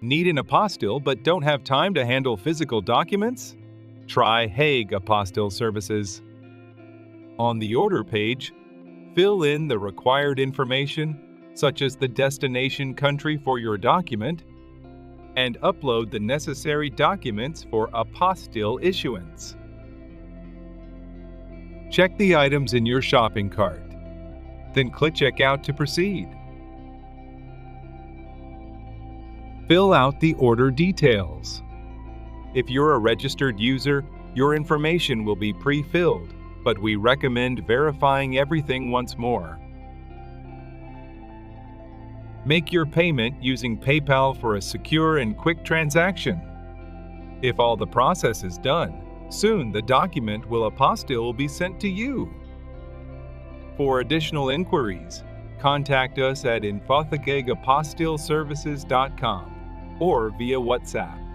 Need an apostille but don't have time to handle physical documents? Try Hague Apostille Services. On the order page, fill in the required information, such as the destination country for your document, and upload the necessary documents for apostille issuance. Check the items in your shopping cart, then click Checkout to proceed. Fill out the order details. If you're a registered user, your information will be pre-filled, but we recommend verifying everything once more. Make your payment using PayPal for a secure and quick transaction. If all the process is done, soon the document apostille will be sent to you. For additional inquiries, contact us at info@hagueapostilleservices.com or via WhatsApp.